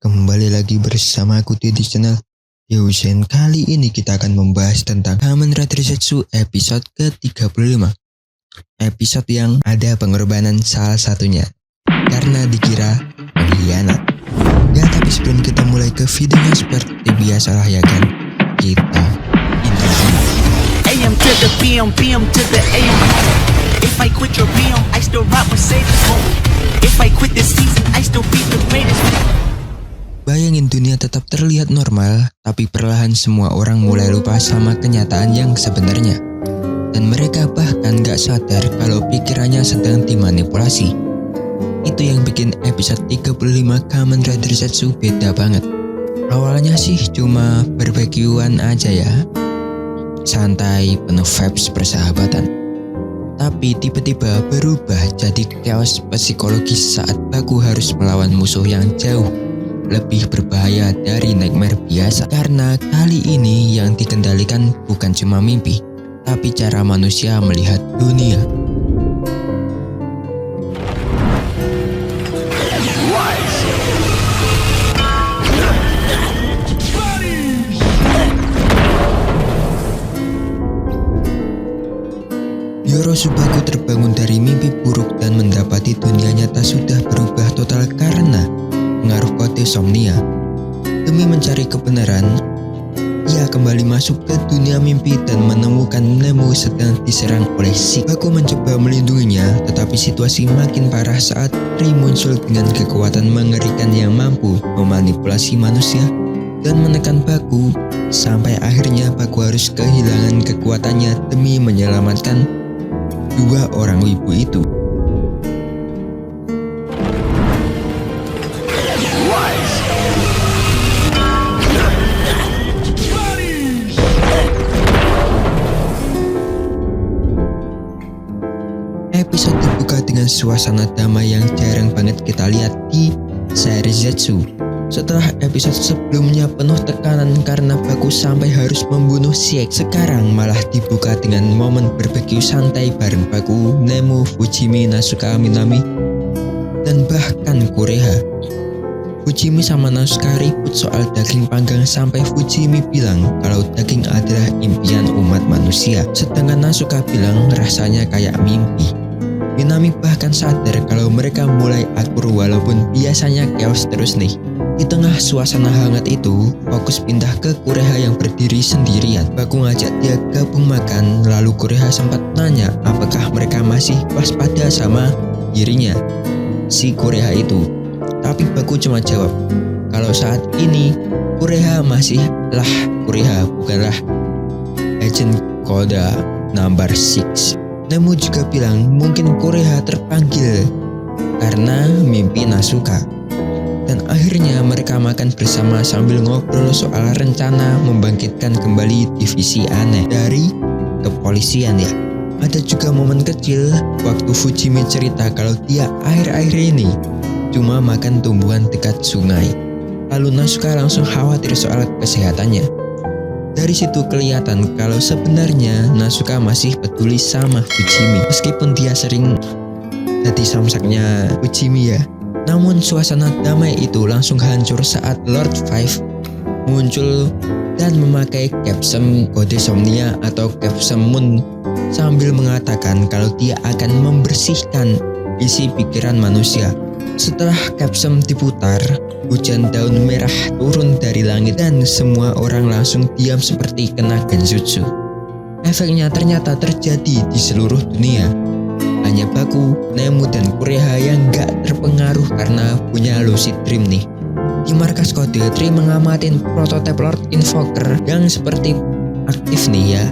Kembali lagi bersama aku di channel Yosen. Kali ini kita akan membahas tentang Kamen Rider Zetsu episode ke-35. Episode yang ada pengorbanan salah satunya karena dikira pengkhianat. Ya, tapi sebelum kita mulai ke videonya seperti biasalah ya kan, kita intro dulu. AM to the PM, PM to the AM. If I quit your PM, I still rock Mercedes. If I quit this season, I still be the greatest. Bayangin dunia tetap terlihat normal, tapi perlahan semua orang mulai lupa sama kenyataan yang sebenarnya. Dan mereka bahkan gak sadar kalau pikirannya sedang dimanipulasi. Itu yang bikin episode 35 Kamen Rider Zetsu beda banget. Awalnya sih cuma barbekyuan aja ya, santai, penuh vibes persahabatan. Tapi tiba-tiba berubah jadi chaos psikologis saat Baku harus melawan musuh yang jauh lebih berbahaya dari nightmare biasa. Karena kali ini yang dikendalikan bukan cuma mimpi, tapi cara manusia melihat dunia. Yorosubaku terbangun dari mimpi buruk dan mendapati dunia nyata sudah berubah total karena pengaruh kode Somnia. Demi mencari kebenaran, ia kembali masuk ke dunia mimpi dan menemukan Nemo sedang diserang oleh Sik. Baku mencoba melindunginya, tetapi situasi makin parah saat Ri muncul dengan kekuatan mengerikan yang mampu memanipulasi manusia dan menekan Baku, sampai akhirnya Baku harus kehilangan kekuatannya demi menyelamatkan dua orang wibu itu. Episode dibuka dengan suasana damai yang jarang banget kita lihat di seri Zetsu. Setelah episode sebelumnya penuh tekanan karena Baku sampai harus membunuh Siek, sekarang malah dibuka dengan momen barbeque santai bareng Baku, Nemo, Fujimi, Nasuka, Minami, dan bahkan Kureha. Fujimi sama Nasuka ribut soal daging panggang sampai Fujimi bilang kalau daging adalah impian umat manusia, sedangkan Nasuka bilang rasanya kayak mimpi. Minami bahkan sadar kalau mereka mulai akur walaupun biasanya chaos terus nih. Di tengah suasana hangat itu, fokus pindah ke Kureha yang berdiri sendirian. Baku ngajak dia gabung makan, lalu Kureha sempat nanya apakah mereka masih waspada sama dirinya, si Kureha itu. Tapi Baku cuma jawab kalau saat ini Kureha masih lah Kureha, bukanlah Agent Koda number 6. Nemo juga bilang mungkin Kureha terpanggil karena mimpi Nasuka. Dan akhirnya mereka makan bersama sambil ngobrol soal rencana membangkitkan kembali divisi aneh dari kepolisian ya. Ada juga momen kecil waktu Fujimi cerita kalau dia akhir-akhir ini cuma makan tumbuhan dekat sungai. Lalu Nasuka langsung khawatir soal kesehatannya. Dari situ kelihatan kalau sebenarnya Nasuka masih peduli sama Fujimi, meskipun dia sering jadi samsaknya Fujimi ya. Namun suasana damai itu langsung hancur saat Lord Five muncul dan memakai capsum kode Somnia atau capsum Moon sambil mengatakan kalau dia akan membersihkan isi pikiran manusia. Setelah capsum diputar, hujan daun merah turun dari langit dan semua orang langsung diam seperti kena genjutsu. Efeknya ternyata terjadi di seluruh dunia. Hanya Baku, Nemo, dan Kureha yang gak terpengaruh karena punya lucid dream nih. Di markas kode, Tri ngamatin prototipe Lord Invoker yang seperti aktif nih ya,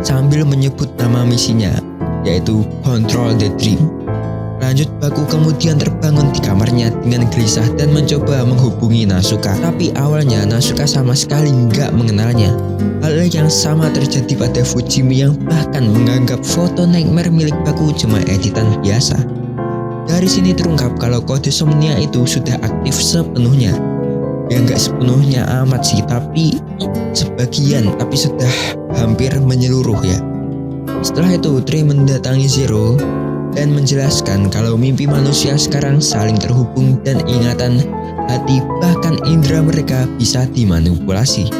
sambil menyebut nama misinya, yaitu Control the Dream. Lanjut, Baku kemudian terbangun di kamarnya dengan gelisah dan mencoba menghubungi Nasuka. Tapi awalnya Nasuka sama sekali nggak mengenalnya. Hal yang sama terjadi pada Fujimi yang bahkan menganggap foto nightmare milik Baku cuma editan biasa. Dari sini terungkap kalau kode Somnia itu sudah aktif sepenuhnya. Ya nggak sepenuhnya amat sih, tapi sebagian, tapi sudah hampir menyeluruh ya. Setelah itu Trey mendatangi Zero dan menjelaskan kalau mimpi manusia sekarang saling terhubung dan ingatan, hati, bahkan indera mereka bisa dimanipulasi.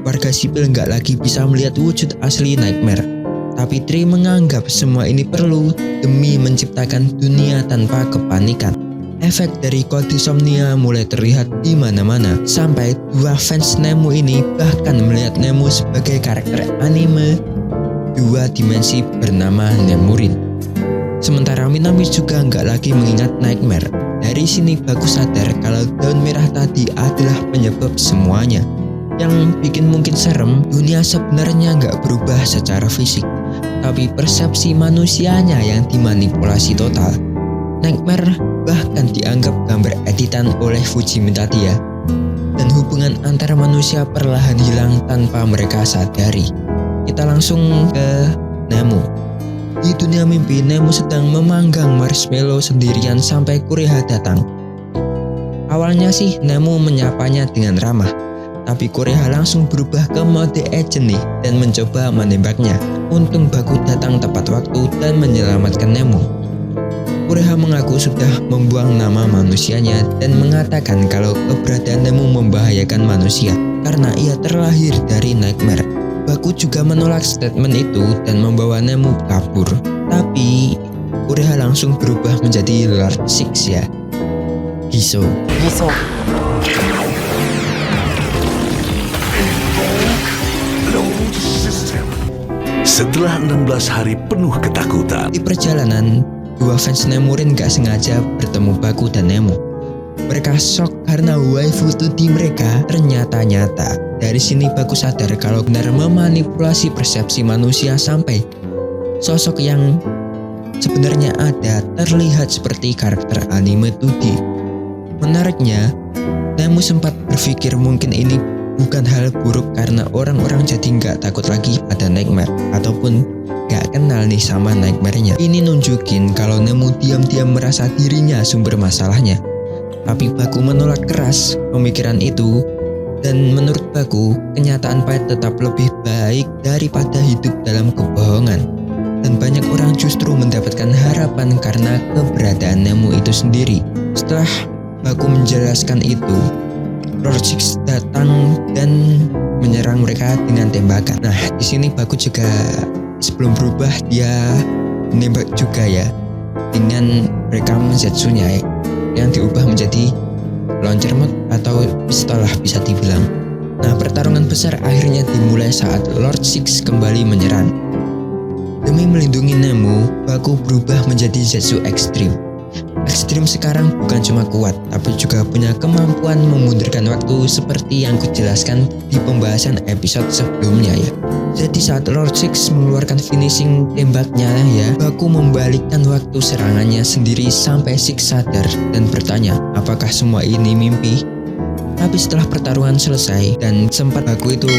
Warga sipil nggak lagi bisa melihat wujud asli Nightmare. Tapi Trey menganggap semua ini perlu demi menciptakan dunia tanpa kepanikan. Efek dari kode Somnia mulai terlihat di mana-mana, sampai dua fans Nemu ini bahkan melihat Nemu sebagai karakter anime dua dimensi bernama Nemurin. Sementara Minami juga nggak lagi mengingat Nightmare. Dari sini Baku sadar kalau daun merah tadi adalah penyebab semuanya. Yang bikin mungkin serem, dunia sebenarnya nggak berubah secara fisik, tapi persepsi manusianya yang dimanipulasi total. Nightmare bahkan dianggap gambar editan oleh Fujimi Tadaya, dan hubungan antara manusia perlahan hilang tanpa mereka sadari. Kita langsung ke Nemu. Di dunia mimpi, Nemu sedang memanggang marshmallow sendirian sampai Kureha datang. Awalnya sih Nemu menyapanya dengan ramah, tapi Kureha langsung berubah ke mode agent nih dan mencoba menembaknya. Untung Baku datang tepat waktu dan menyelamatkan Nemu. Kureha mengaku sudah membuang nama manusianya dan mengatakan kalau keberadaan Nemu membahayakan manusia karena ia terlahir dari Nightmare. Baku juga menolak statement itu dan membawa Nemu kabur. Tapi Kureha langsung berubah menjadi Lord Six ya. Hiso. Setelah 16 hari penuh ketakutan, Di perjalanan, dua fans Nemurin gak sengaja bertemu Baku dan Nemu. Mereka shock karena waifu 2D mereka ternyata nyata. Dari sini Baku sadar kalau benar memanipulasi persepsi manusia sampai sosok yang sebenarnya ada terlihat seperti karakter anime 2D. Menariknya, Nemu sempat berpikir mungkin ini bukan hal buruk karena orang-orang jadi nggak takut lagi ada Nightmare ataupun nggak kenal nih sama Nightmare-nya. Ini nunjukin kalau Nemu diam-diam merasa dirinya sumber masalahnya. Tapi Baku menolak keras pemikiran itu, dan menurut Baku, kenyataan pahit tetap lebih baik daripada hidup dalam kebohongan. Dan banyak orang justru mendapatkan harapan karena keberadaan Nemu itu sendiri. Setelah Baku menjelaskan itu, Lord Six datang dan menyerang mereka dengan tembakan. Nah, di sini Baku juga sebelum berubah dia menembak juga ya dengan rekam Zetsunya yang diubah menjadi launcher mode atau pistol lah bisa dibilang. Nah, pertarungan besar akhirnya dimulai saat Lord Six kembali menyerang. Demi melindungi Nemu, Baku berubah menjadi Zetsu Extreme. Extreme sekarang bukan cuma kuat, tapi juga punya kemampuan memundurkan waktu seperti yang kujelaskan di pembahasan episode sebelumnya ya. Jadi saat Lord Six mengeluarkan finishing tembaknya ya, Baku membalikkan waktu serangannya sendiri sampai Six sadar dan bertanya, apakah semua ini mimpi? Tapi setelah pertarungan selesai dan sempat Baku itu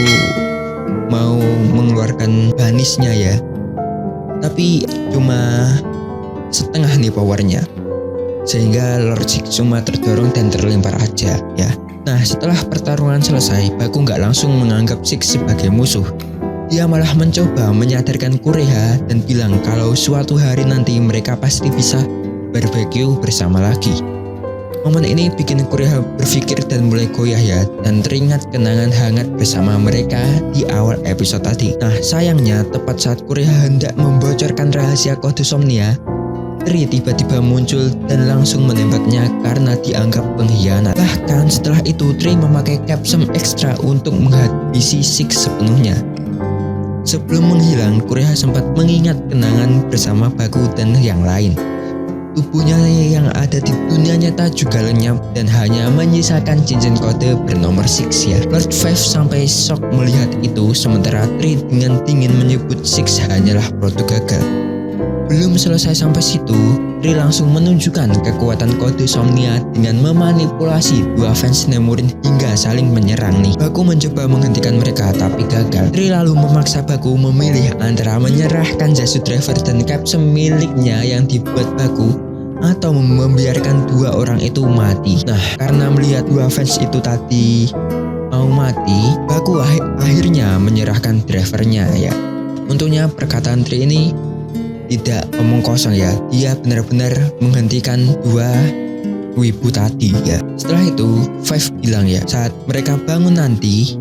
mau mengeluarkan banisnya ya, tapi cuma setengah nih powernya, sehingga Lord Six cuma terdorong dan terlempar aja ya. Nah, setelah pertarungan selesai, Baku nggak langsung menganggap Six sebagai musuh. Dia malah mencoba menyadarkan Kureha dan bilang kalau suatu hari nanti mereka pasti bisa barbeque bersama lagi. Momen ini bikin Kureha berpikir dan mulai goyah ya, dan teringat kenangan hangat bersama mereka di awal episode tadi. Nah, sayangnya tepat saat Kureha hendak membocorkan rahasia kode Somnia, Trey tiba-tiba muncul dan langsung menembaknya karena dianggap pengkhianat. Bahkan setelah itu Trey memakai capsule ekstra untuk menghabisi Six sepenuhnya. Sebelum menghilang, Kureha sempat mengingat kenangan bersama Baku dan yang lain. Tubuhnya yang ada di dunia nyata juga lenyap dan hanya menyisakan cincin kode bernomor 6 ya. Lord Five sampai shock melihat itu, sementara Trey dengan dingin menyebut Six hanyalah produk gagal. Belum selesai sampai situ, Trey langsung menunjukkan kekuatan kode Somnia dengan memanipulasi dua fans Nemurin hingga saling menyerang nih. Baku mencoba menghentikan mereka tapi gagal. Trey lalu memaksa Baku memilih antara menyerahkan Zasu Driver dan capsule miliknya yang dibuat Baku, atau membiarkan dua orang itu mati. Nah, karena melihat dua fans itu tadi mau mati, Baku akhirnya menyerahkan drivernya ya. Untungnya perkataan Tri ini tidak omong kosong ya. Dia benar-benar menghentikan dua wibu tadi ya. Setelah itu Five bilang ya, saat mereka bangun nanti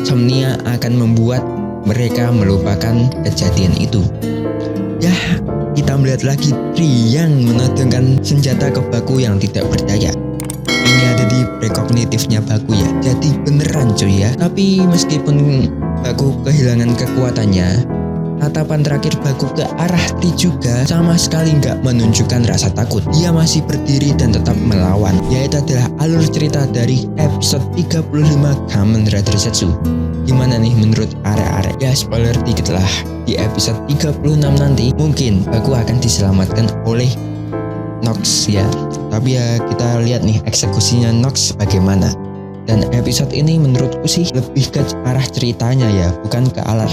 Somnia akan membuat mereka melupakan kejadian itu. Ya, kita melihat lagi Tri yang menodongkan senjata ke Baku yang tidak berdaya. Ini ada di prekognitifnya Baku ya. Jadi beneran cuy ya. Tapi meskipun Baku kehilangan kekuatannya, tatapan terakhir Baku ke arah Tri juga sama sekali nggak menunjukkan rasa takut. Dia masih berdiri dan tetap melawan. Yaitu adalah alur cerita dari episode 35 Kamen Rider Zetsu. Gimana nih menurut arek-arek? Ya spoiler dikit lah. Di episode 36 nanti mungkin Baku akan diselamatkan oleh Nox ya. Tapi ya kita lihat nih eksekusinya Nox bagaimana. Dan episode ini menurutku sih lebih ke arah ceritanya ya, bukan ke arah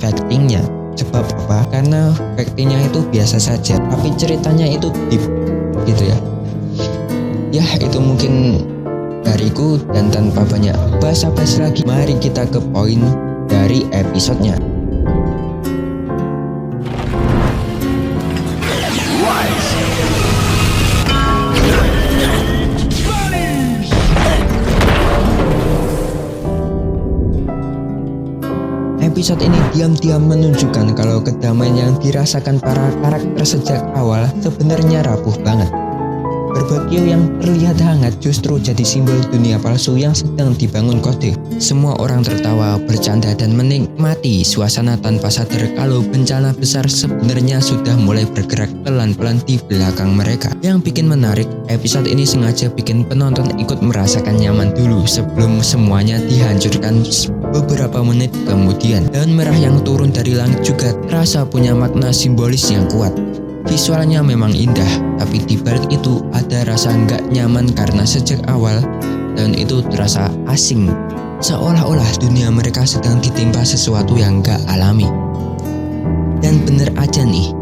factingnya. Sebab apa? Karena factingnya itu biasa saja, tapi ceritanya itu deep gitu ya. Ya itu mungkin dariku, dan tanpa banyak basa-basi lagi, mari kita ke poin dari episodenya. Episode ini diam-diam menunjukkan kalau kedamaian yang dirasakan para karakter sejak awal sebenarnya rapuh banget. Berbakio yang terlihat hangat justru jadi simbol dunia palsu yang sedang dibangun Kode. Semua orang tertawa, bercanda, dan menikmati suasana tanpa sadar kalau bencana besar sebenarnya sudah mulai bergerak pelan-pelan di belakang mereka. Yang bikin menarik, episode ini sengaja bikin penonton ikut merasakan nyaman dulu sebelum semuanya dihancurkan beberapa menit kemudian. Daun merah yang turun dari langit juga terasa punya makna simbolis yang kuat. Visualnya memang indah, tapi di balik itu ada rasa nggak nyaman karena sejak awal daun itu terasa asing. Seolah-olah dunia mereka sedang ditimpa sesuatu yang nggak alami. Dan bener aja nih,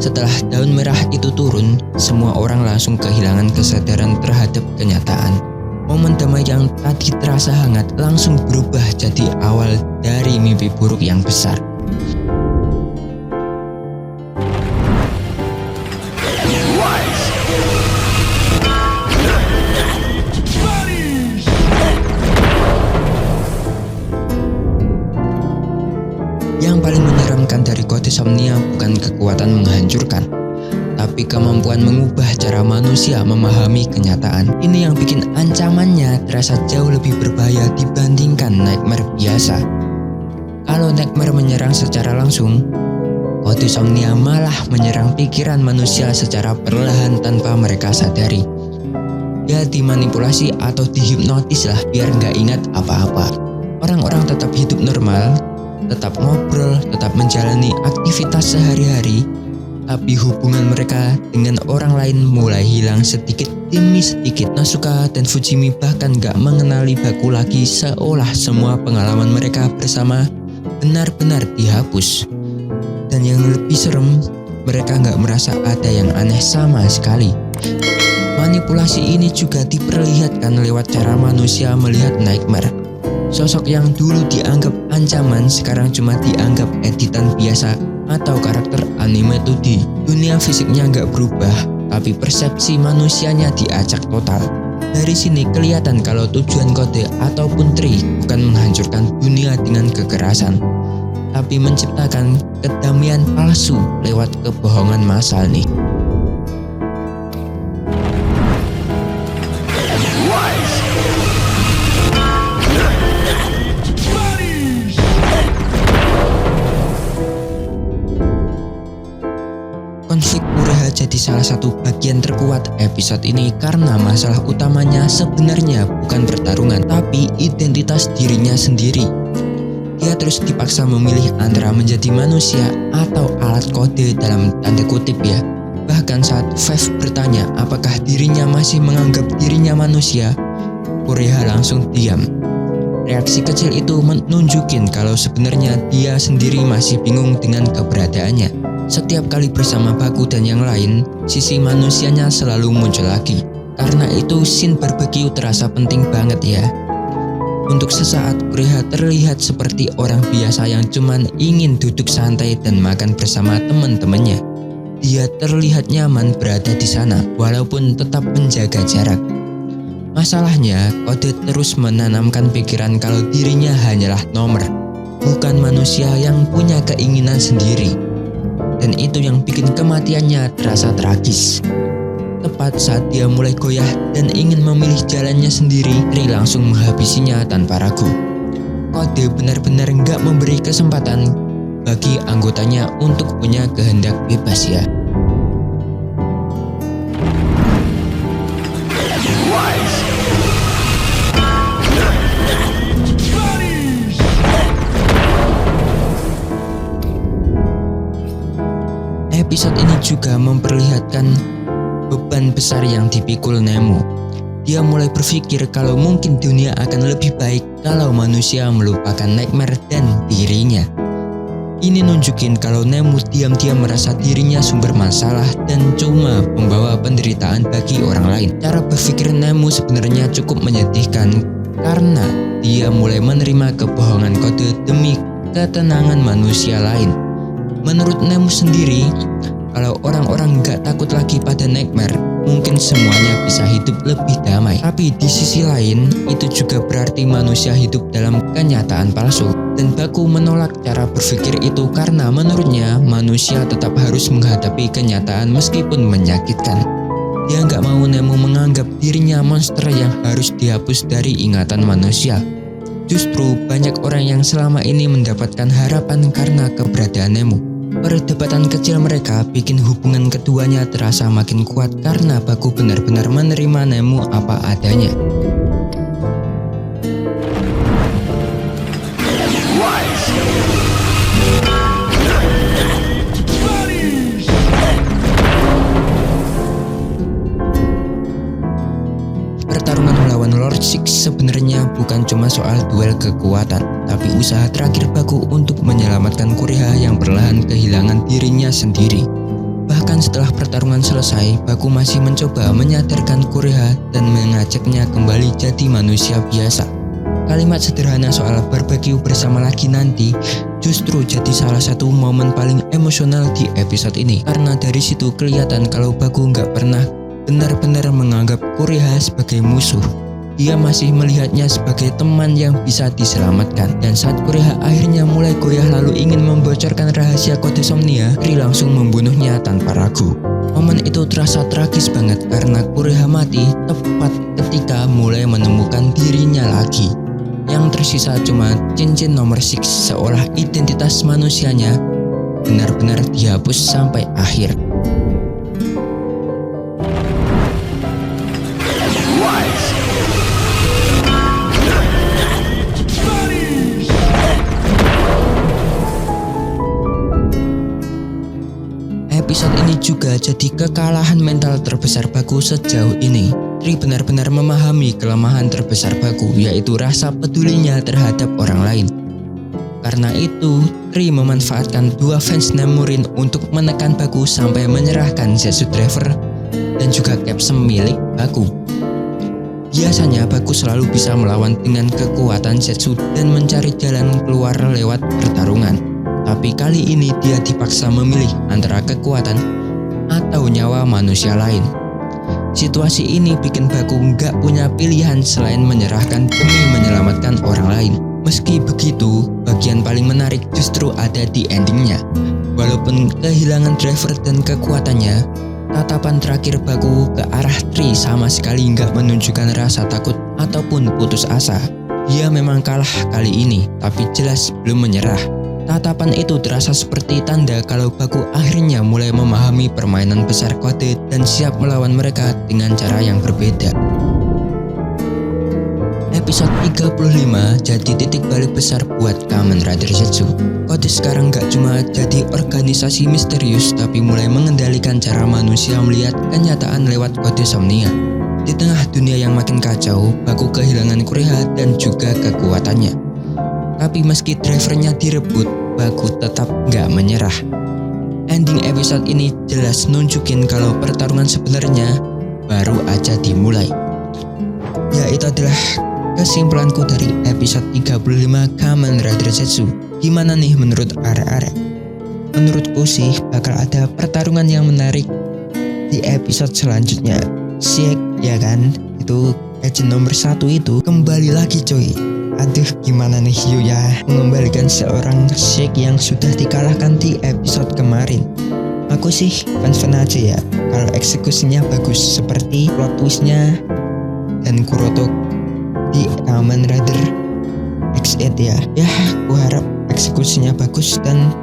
setelah daun merah itu turun, semua orang langsung kehilangan kesadaran terhadap kenyataan. Momen damai yang tadi terasa hangat langsung berubah jadi awal dari mimpi buruk yang besar. Yang paling menyeramkan dari Kode Somnia bukan kekuatan menghancurkan, tapi kemampuan mengubah cara manusia memahami kenyataan. Ini yang bikin ancamannya terasa jauh lebih berbahaya dibandingkan Nightmare biasa. Kalau Nightmare menyerang secara langsung, Kode Somnia malah menyerang pikiran manusia secara perlahan tanpa mereka sadari. Ya dimanipulasi atau dihipnotis lah biar nggak ingat apa-apa. Orang-orang tetap hidup normal, tetap ngobrol, tetap menjalani aktivitas sehari-hari, tapi hubungan mereka dengan orang lain mulai hilang sedikit demi sedikit. Nasuka dan Fujimi bahkan gak mengenali Baku lagi, seolah semua pengalaman mereka bersama benar-benar dihapus. Dan yang lebih serem, mereka gak merasa ada yang aneh sama sekali. Manipulasi ini juga diperlihatkan lewat cara manusia melihat Nightmare. Sosok yang dulu dianggap ancaman sekarang cuma dianggap editan biasa atau karakter anime 2D. Dunia fisiknya nggak berubah, tapi persepsi manusianya diacak total. Dari sini kelihatan kalau tujuan Kode ataupun Tri bukan menghancurkan dunia dengan kekerasan, tapi menciptakan kedamaian palsu lewat kebohongan massal nih. Konflik Ureha jadi salah satu bagian terkuat episode ini karena masalah utamanya sebenarnya bukan pertarungan, tapi identitas dirinya sendiri. Dia terus dipaksa memilih antara menjadi manusia atau alat Kode dalam tanda kutip ya. Bahkan saat Five bertanya apakah dirinya masih menganggap dirinya manusia, Ureha langsung diam. Reaksi kecil itu menunjukin kalau sebenarnya dia sendiri masih bingung dengan keberadaannya. Setiap kali bersama Baku dan yang lain, sisi manusianya selalu muncul lagi. Karena itu scene barbecue terasa penting banget ya. Untuk sesaat Kureha terlihat seperti orang biasa yang cuman ingin duduk santai dan makan bersama teman-temannya. Dia terlihat nyaman berada di sana walaupun tetap menjaga jarak. Masalahnya, Kode terus menanamkan pikiran kalau dirinya hanyalah nomor, bukan manusia yang punya keinginan sendiri. Dan itu yang bikin kematiannya terasa tragis. Tepat saat dia mulai goyah dan ingin memilih jalannya sendiri, Ri langsung menghabisinya tanpa ragu. Kode benar-benar nggak memberi kesempatan bagi anggotanya untuk punya kehendak bebas ya. Episode ini juga memperlihatkan beban besar yang dipikul Nemo. Dia mulai berpikir kalau mungkin dunia akan lebih baik kalau manusia melupakan Nightmare dan dirinya. Ini nunjukin kalau Nemo diam-diam merasa dirinya sumber masalah dan cuma membawa penderitaan bagi orang lain. Cara berpikir Nemo sebenarnya cukup menyedihkan karena dia mulai menerima kebohongan Kode demi ketenangan manusia lain. Menurut Nemo sendiri, kalau orang-orang gak takut lagi pada Nightmare, mungkin semuanya bisa hidup lebih damai. Tapi di sisi lain, itu juga berarti manusia hidup dalam kenyataan palsu. Dan Baku menolak cara berpikir itu karena menurutnya manusia tetap harus menghadapi kenyataan meskipun menyakitkan. Dia gak mau Nemo menganggap dirinya monster yang harus dihapus dari ingatan manusia. Justru banyak orang yang selama ini mendapatkan harapan karena keberadaan Nemo. Perdebatan kecil mereka bikin hubungan keduanya terasa makin kuat karena Baku benar-benar menerima Nemo apa adanya. Pertarungan melawan Lord Six sebenarnya bukan cuma soal duel kekuatan, tapi usaha terakhir Baku untuk menyelamatkan Kureha yang perlahan kehilangan dirinya sendiri. Bahkan setelah pertarungan selesai, Baku masih mencoba menyadarkan Kureha dan mengajaknya kembali jadi manusia biasa. Kalimat sederhana soal barbecue bersama lagi nanti justru jadi salah satu momen paling emosional di episode ini. Karena dari situ kelihatan kalau Baku nggak pernah benar-benar menganggap Kureha sebagai musuh. Dia masih melihatnya sebagai teman yang bisa diselamatkan. Dan saat Kureha akhirnya mulai goyah lalu ingin membocorkan rahasia Kode Somnia, Ri langsung membunuhnya tanpa ragu. Momen itu terasa tragis banget karena Kureha mati tepat ketika mulai menemukan dirinya lagi. Yang tersisa cuma cincin nomor 6, seolah identitas manusianya benar-benar dihapus sampai akhir. Episode ini juga jadi kekalahan mental terbesar Baku sejauh ini. Ri benar-benar memahami kelemahan terbesar Baku, yaitu rasa pedulinya terhadap orang lain. Karena itu, Ri memanfaatkan dua fans Nemurin untuk menekan Baku sampai menyerahkan Zetsu Driver dan juga capsule milik Baku. Biasanya Baku selalu bisa melawan dengan kekuatan Zetsu dan mencari jalan keluar lewat pertarungan. Tapi kali ini dia dipaksa memilih antara kekuatan atau nyawa manusia lain. Situasi ini bikin Baku nggak punya pilihan selain menyerahkan demi menyelamatkan orang lain. Meski begitu, bagian paling menarik justru ada di endingnya. Walaupun kehilangan driver dan kekuatannya, tatapan terakhir Baku ke arah Tri sama sekali nggak menunjukkan rasa takut ataupun putus asa. Dia memang kalah kali ini, tapi jelas belum menyerah. Tatapan itu terasa seperti tanda kalau Baku akhirnya mulai memahami permainan besar Kode dan siap melawan mereka dengan cara yang berbeda. Episode 35 jadi titik balik besar buat Kamen Rider Zetsu. Kode sekarang gak cuma jadi organisasi misterius, tapi mulai mengendalikan cara manusia melihat kenyataan lewat Kode Somnia. Di tengah dunia yang makin kacau, Baku kehilangan Kureha dan juga kekuatannya. Tapi meski drivernya direbut, Baku tetap gak menyerah. Ending episode ini jelas nunjukin kalau pertarungan sebenarnya baru aja dimulai. Ya, itu adalah kesimpulanku dari episode 35 Kamen Rider Zetsu. Gimana nih menurut arek-arek? Menurutku sih bakal ada pertarungan yang menarik di episode selanjutnya. Siek, ya kan? Itu agent nomor 1 itu kembali lagi coy. Aduh, gimana nih Yuya mengembalikan seorang Siek yang sudah dikalahkan di episode kemarin. Aku sih fan-fan aja ya kalau eksekusinya bagus seperti plot twistnya dan Kuroto di Kamen Rider X8 ya. Ya, aku harap eksekusinya bagus dan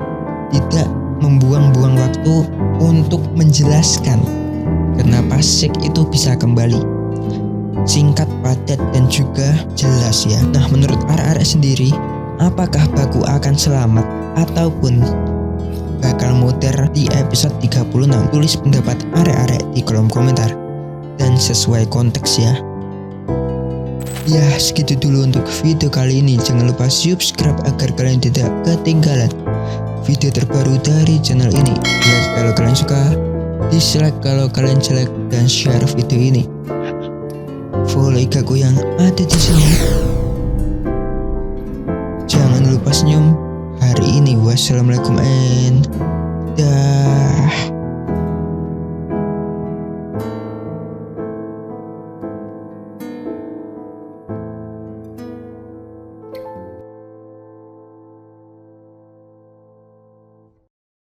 tidak membuang-buang waktu untuk menjelaskan kenapa Siek itu bisa kembali. Singkat, padat, dan juga jelas ya. Nah, menurut arek-arek sendiri, apakah Baku akan selamat ataupun bakal muter di episode 36? Tulis pendapat arek-arek di kolom komentar dan sesuai konteks ya. Ya, segitu dulu untuk video kali ini. Jangan lupa subscribe agar kalian tidak ketinggalan video terbaru dari channel ini. Like kalau kalian suka, dislike kalau kalian jelek, dan share video ini. Follow IG-ku yang ada di sini. Jangan lupa senyum hari ini. Wassalamualaikum and dah.